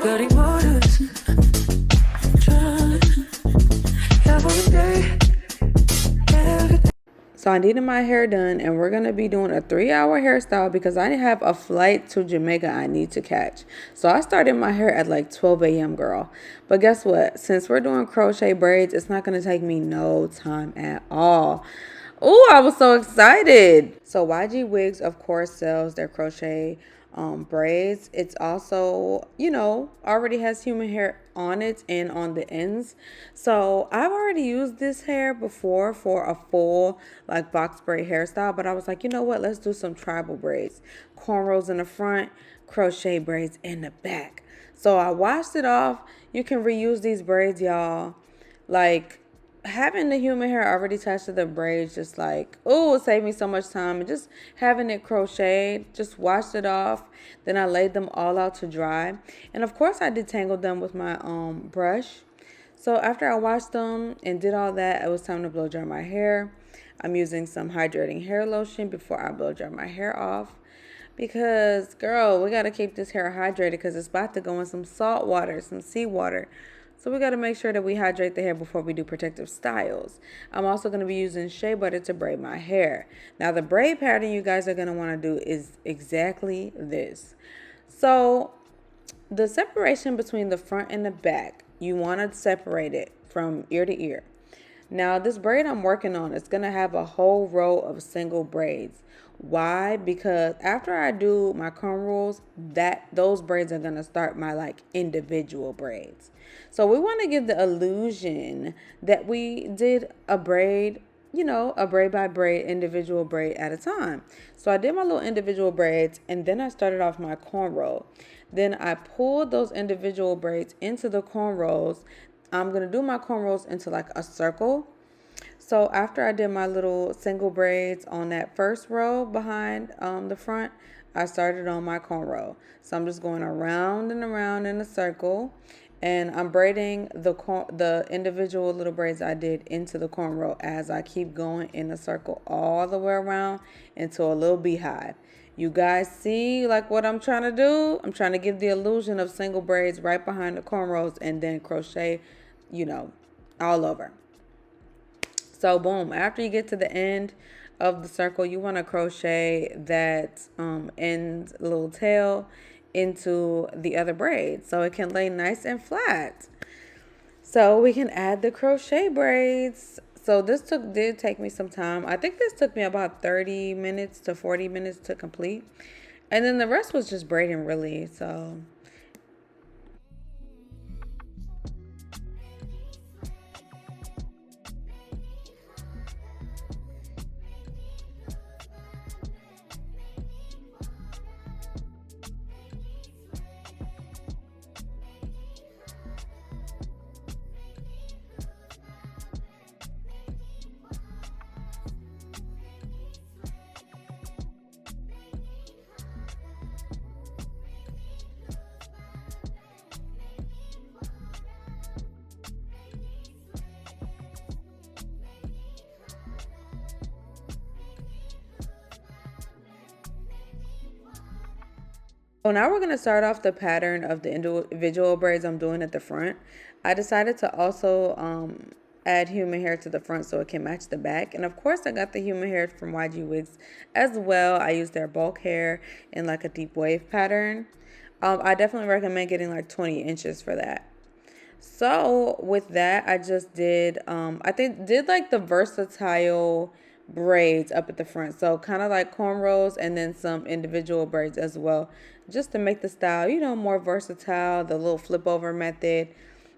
So I needed my hair done, and we're going to be doing a 3-hour hairstyle because I have a flight to Jamaica I need to catch. So I started my hair at like 12 a.m. girl. But guess what? Since we're doing crochet braids, it's not going to take me no time at all. Oh, I was so excited. So YGwigs, of course, sells their crochet braids. It's also, already has human hair on it and on the ends. So I've already used this hair before for a full like box braid hairstyle, but I was like, you know what? Let's do some tribal braids. Cornrows in the front, crochet braids in the back. So I washed it off. You can reuse these braids, y'all. Like, having the human hair already attached to the braids, just like, oh, it saved me so much time. And just having it crocheted, just washed it off. Then I laid them all out to dry. And of course I detangled them with my brush. So after I washed them and did all that, it was time to blow dry my hair. I'm using some hydrating hair lotion before I blow dry my hair off. Because, girl, we got to keep this hair hydrated because it's about to go in some salt water, some seawater. So we got to make sure that we hydrate the hair before we do protective styles. I'm also going to be using shea butter to braid my hair. Now the braid pattern you guys are going to want to do is exactly this. So the separation between the front and the back, you want to separate it from ear to ear. Now this braid I'm working on is going to have a whole row of single braids. Why? Because after I do my cornrows, those braids are going to start my like individual braids. So we want to give the illusion that we did a braid, a braid by braid, individual braid at a time. So I did my little individual braids, and then I started off my cornrow. Then I pulled those individual braids into the cornrows. I'm going to do my cornrows into like a circle. So after I did my little single braids on that first row behind the front, I started on my cornrow. So I'm just going around and around in a circle, and I'm braiding the individual little braids I did into the cornrow as I keep going in a circle all the way around into a little beehive. You guys see like what I'm trying to do? I'm trying to give the illusion of single braids right behind the cornrows and then crochet, all over. So boom, after you get to the end of the circle, you want to crochet that end little tail into the other braid so it can lay nice and flat. So we can add the crochet braids. So this did take me some time. I think this took me about 30 minutes to 40 minutes to complete. And then the rest was just braiding really. So So now we're going to start off the pattern of the individual braids I'm doing at the front. I decided to also add human hair to the front so it can match the back. And of course I got the human hair from YGwigs as well. I used their bulk hair in like a deep wave pattern. I definitely recommend getting like 20 inches for that. So with that, I just did, did like the versatile braids up at the front. So kind of like cornrows and then some individual braids as well, just to make the style, more versatile, the little flip over method.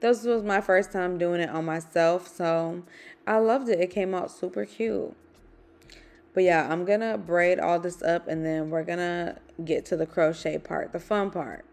This was my first time doing it on myself, so I loved it. It came out super cute. But yeah, I'm going to braid all this up and then we're going to get to the crochet part, the fun part.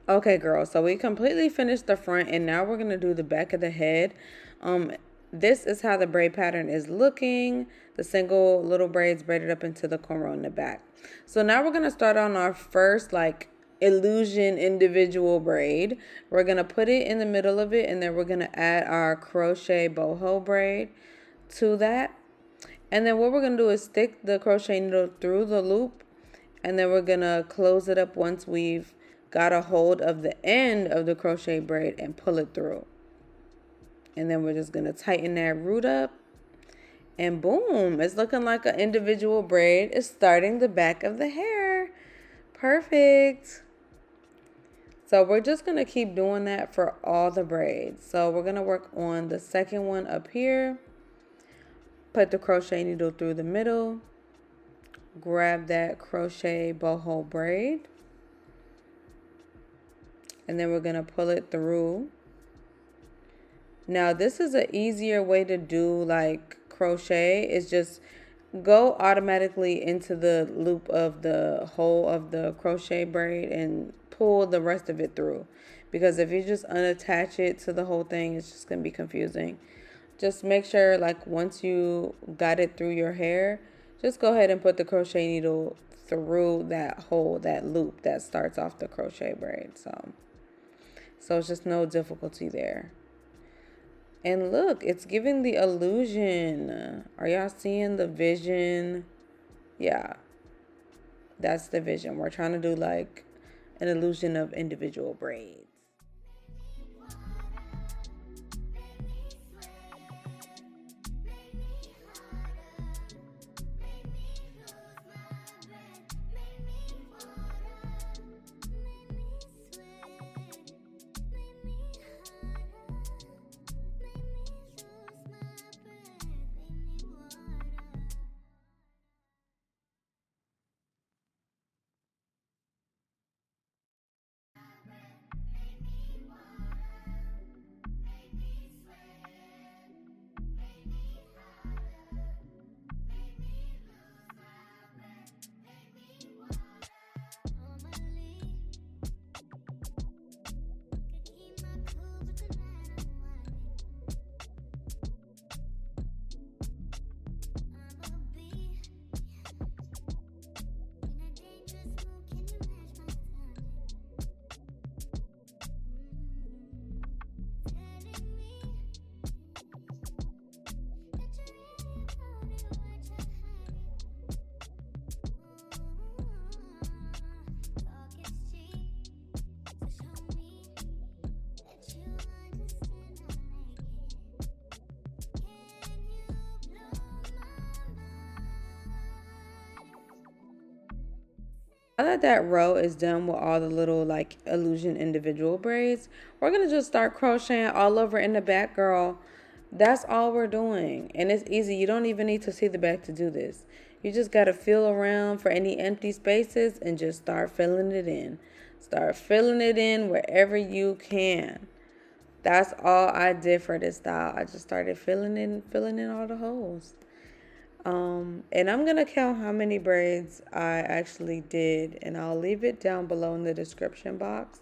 Okay, girl, so we completely finished the front and now we're going to do the back of the head. Um, this is how the braid pattern is looking. The single little braids braided up into the cornrow in the back. So now we're going to start on our first like illusion individual braid. We're going to put it in the middle of it and then we're going to add our crochet boho braid to that. And then what we're going to do is stick the crochet needle through the loop and then we're going to close it up once we've got a hold of the end of the crochet braid and pull it through. And then we're just going to tighten that root up. And boom, it's looking like an individual braid. It's starting the back of the hair. Perfect. So we're just going to keep doing that for all the braids. So we're going to work on the second one up here. Put the crochet needle through the middle. Grab that crochet boho braid. And then we're going to pull it through. Now this is an easier way to do like crochet. It's just go automatically into the loop of the hole of the crochet braid and pull the rest of it through. Because if you just unattach it to the whole thing, it's just going to be confusing. Just make sure like once you got it through your hair, just go ahead and put the crochet needle through that hole, that loop that starts off the crochet braid. So it's just no difficulty there. And look, it's giving the illusion. Are y'all seeing the vision? Yeah, that's the vision. We're trying to do like an illusion of individual braids. Now that that row is done with all the little like illusion individual braids, we're going to just start crocheting all over in the back, girl. That's all we're doing. And it's easy. You don't even need to see the back to do this. You just got to feel around for any empty spaces and just start filling it in. Start filling it in wherever you can. That's all I did for this style. I just started filling in all the holes. And I'm gonna count how many braids I actually did, and I'll leave it down below in the description box.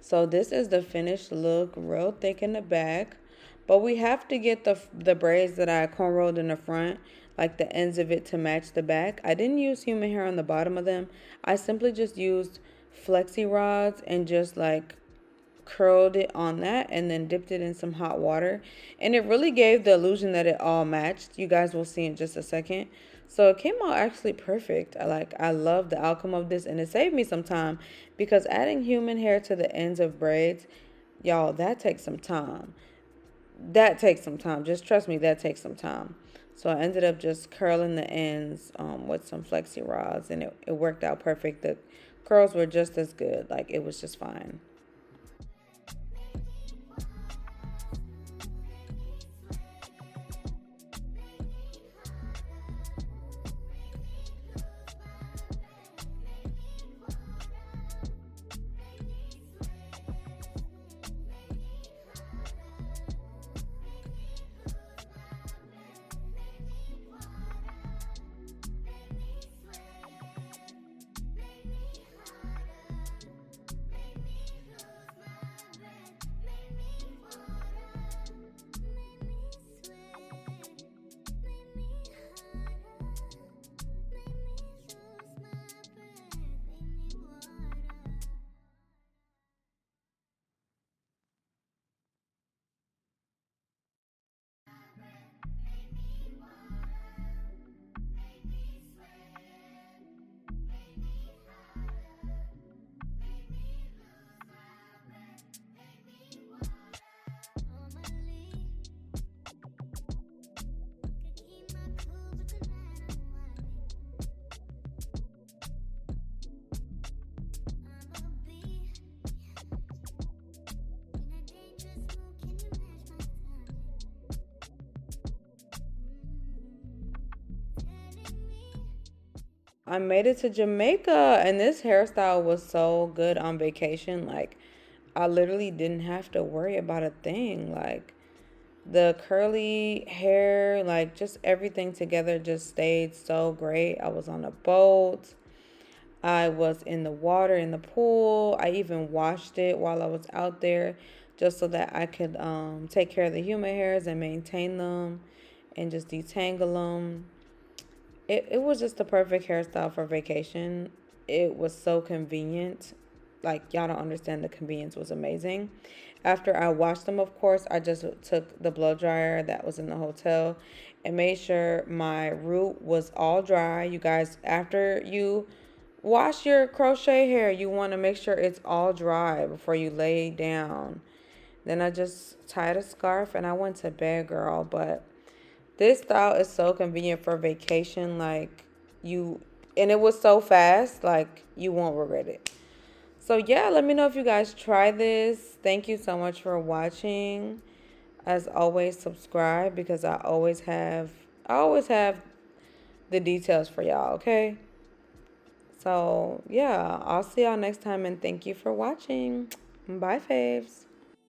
So this is the finished look, real thick in the back. But we have to get the braids that I cornrowed in the front, like the ends of it to match the back. I didn't use human hair on the bottom of them. I simply just used flexi rods and just like curled it on that and then dipped it in some hot water, and it really gave the illusion that it all matched. You guys will see in just a second. So it came out actually perfect. I love the outcome of this, and it saved me some time because adding human hair to the ends of braids, y'all, that takes some time. That takes some time. Just trust me, that takes some time. So I ended up just curling the ends with some flexi rods, and it worked out perfect. The curls were just as good. Like, it was just fine. I made it to Jamaica, and this hairstyle was so good on vacation. Like, I literally didn't have to worry about a thing. Like, the curly hair, like, just everything together just stayed so great. I was on a boat. I was in the water in the pool. I even washed it while I was out there just so that I could take care of the human hairs and maintain them and just detangle them. It was just the perfect hairstyle for vacation. It was so convenient. Like, y'all don't understand, the convenience was amazing. After I washed them, of course, I just took the blow dryer that was in the hotel and made sure my root was all dry. You guys, after you wash your crochet hair, you want to make sure it's all dry before you lay down. Then I just tied a scarf and I went to bed, girl. But this style is so convenient for vacation. Like, you, and it was so fast, like, you won't regret it. So yeah, let me know if you guys try this. Thank you so much for watching. As always, subscribe because I always have the details for y'all, okay? So yeah, I'll see y'all next time, and thank you for watching. Bye, faves.